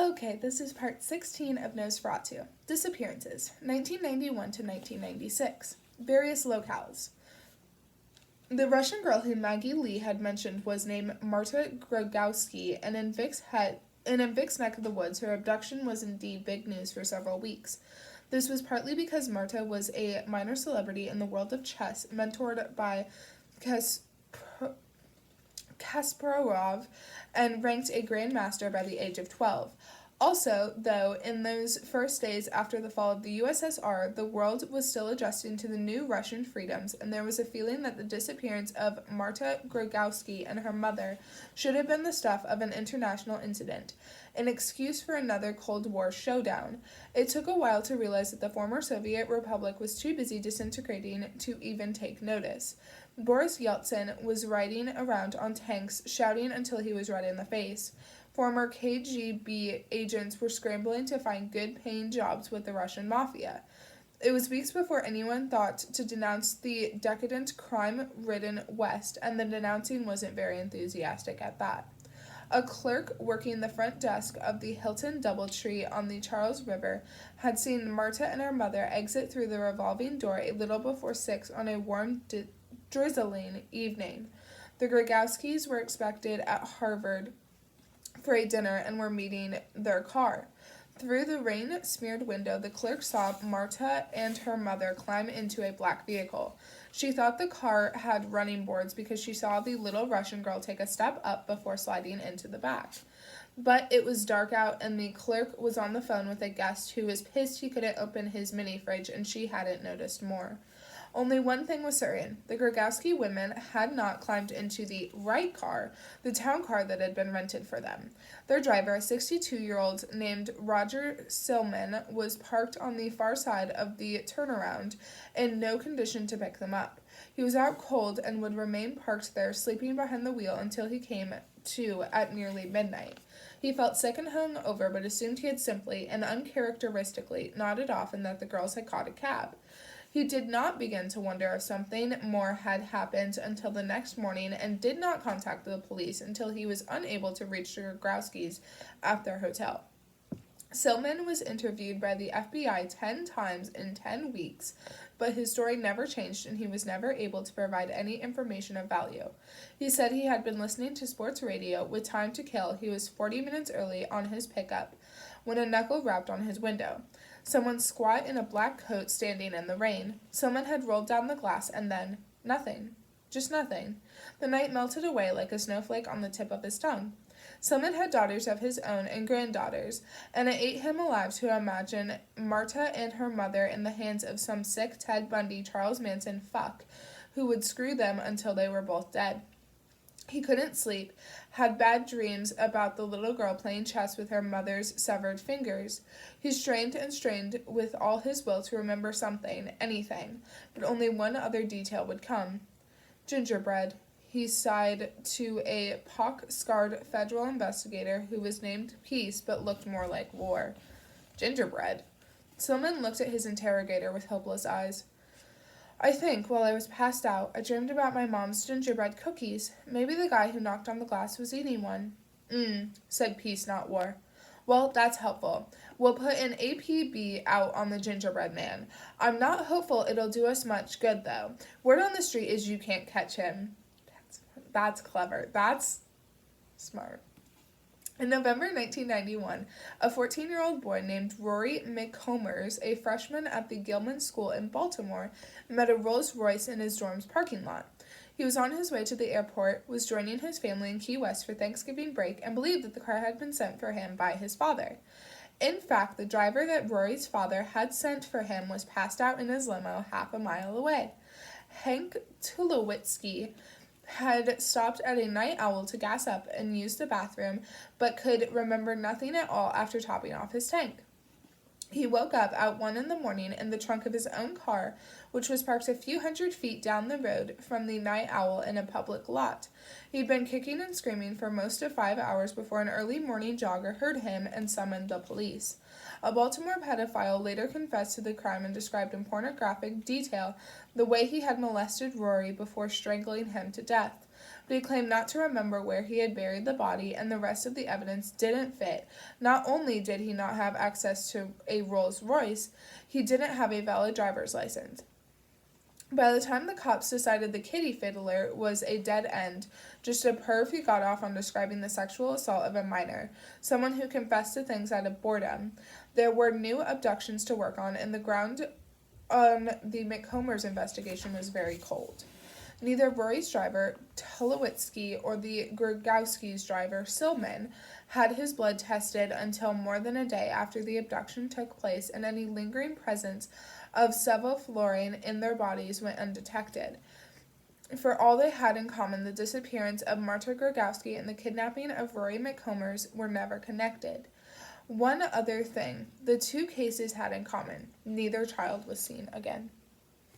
Okay, this is part 16 of Nos4a2. Disappearances, 1991 to 1996. Various locales. The Russian girl whom Maggie Lee had mentioned was named Marta Grogowski, and in Vic's neck of the woods, her abduction was indeed big news for several weeks. This was partly because Marta was a minor celebrity in the world of chess, mentored by Kasparov, and ranked a grandmaster by the age of 12. Also, though, in those first days after the fall of the USSR, the world was still adjusting to the new Russian freedoms, and there was a feeling that the disappearance of Marta Grogowski and her mother should have been the stuff of an international incident, an excuse for another Cold War showdown. It took a while to realize that the former Soviet Republic was too busy disintegrating to even take notice. Boris Yeltsin was riding around on tanks, shouting until he was red in the face. Former KGB agents were scrambling to find good-paying jobs with the Russian mafia. It was weeks before anyone thought to denounce the decadent, crime-ridden West, and the denouncing wasn't very enthusiastic at that. A clerk working the front desk of the Hilton Doubletree on the Charles River had seen Marta and her mother exit through the revolving door a little before 6 on a warm, drizzling evening. The Grogowskis were expected at Harvard for a dinner and were meeting their car. Through the rain-smeared window, the clerk saw Marta and her mother climb into a black vehicle. She thought the car had running boards because she saw the little Russian girl take a step up before sliding into the back. But it was dark out, and the clerk was on the phone with a guest who was pissed he couldn't open his mini-fridge, and she hadn't noticed more. Only one thing was certain. The Grogowski women had not climbed into the right car, the town car that had been rented for them. Their driver, a 62-year-old named Roger Silman, was parked on the far side of the turnaround, in no condition to pick them up. He was out cold and would remain parked there, sleeping behind the wheel until he came to at nearly midnight. He felt sick and hungover, but assumed he had simply and uncharacteristically nodded off and that the girls had caught a cab. He did not begin to wonder if something more had happened until the next morning, and did not contact the police until he was unable to reach the Grogowskis at their hotel. Silman was interviewed by the FBI 10 times in 10 weeks, but his story never changed, and he was never able to provide any information of value. He said he had been listening to sports radio with time to kill. He was 40 minutes early on his pickup when a knuckle rapped on his window. Someone squat in a black coat standing in the rain. Someone had rolled down the glass, and then nothing. Just nothing. The night melted away like a snowflake on the tip of his tongue. Silman had daughters of his own and granddaughters, and it ate him alive to imagine Marta and her mother in the hands of some sick Ted Bundy, Charles Manson fuck who would screw them until they were both dead. He couldn't sleep, had bad dreams about the little girl playing chess with her mother's severed fingers. He strained and strained with all his will to remember something, anything, but only one other detail would come. Gingerbread. He sighed to a pock-scarred federal investigator who was named Peace but looked more like war. Gingerbread. Silman looked at his interrogator with hopeless eyes. I think, while I was passed out, I dreamed about my mom's gingerbread cookies. Maybe the guy who knocked on the glass was eating one. Said Peace, not War. Well, that's helpful. We'll put an APB out on the gingerbread man. I'm not hopeful it'll do us much good, though. Word on the street is you can't catch him. That's clever. That's smart. In November 1991, a 14-year-old boy named Rory McComers, a freshman at the Gilman School in Baltimore, met a Rolls-Royce in his dorm's parking lot. He was on his way to the airport, was joining his family in Key West for Thanksgiving break, and believed that the car had been sent for him by his father. In fact, the driver that Rory's father had sent for him was passed out in his limo half a mile away. Hank Tulowitzki had stopped at a Night Owl to gas up and use the bathroom, but could remember nothing at all after topping off his tank. He woke up at 1 a.m. in the trunk of his own car, which was parked a few hundred feet down the road from the Night Owl in a public lot. He'd been kicking and screaming for most of 5 hours before an early morning jogger heard him and summoned the police. A Baltimore pedophile later confessed to the crime and described in pornographic detail the way he had molested Rory before strangling him to death. But but he claimed not to remember where he had buried the body, and the rest of the evidence didn't fit. Not only did he not have access to a Rolls-Royce, he didn't have a valid driver's license. By the time the cops decided the kitty fiddler was a dead end, just a perv who got off on describing the sexual assault of a minor, someone who confessed to things out of boredom, there were new abductions to work on, and the ground on the McCombers investigation was very cold. Neither Rory's driver, Tulowitzki, or the Grogowski's driver, Silman, had his blood tested until more than a day after the abduction took place, and any lingering presence of sevoflurane in their bodies went undetected. For all they had in common, the disappearance of Marta Grogowski and the kidnapping of Rory McCombers were never connected. One other thing the two cases had in common: neither child was seen again.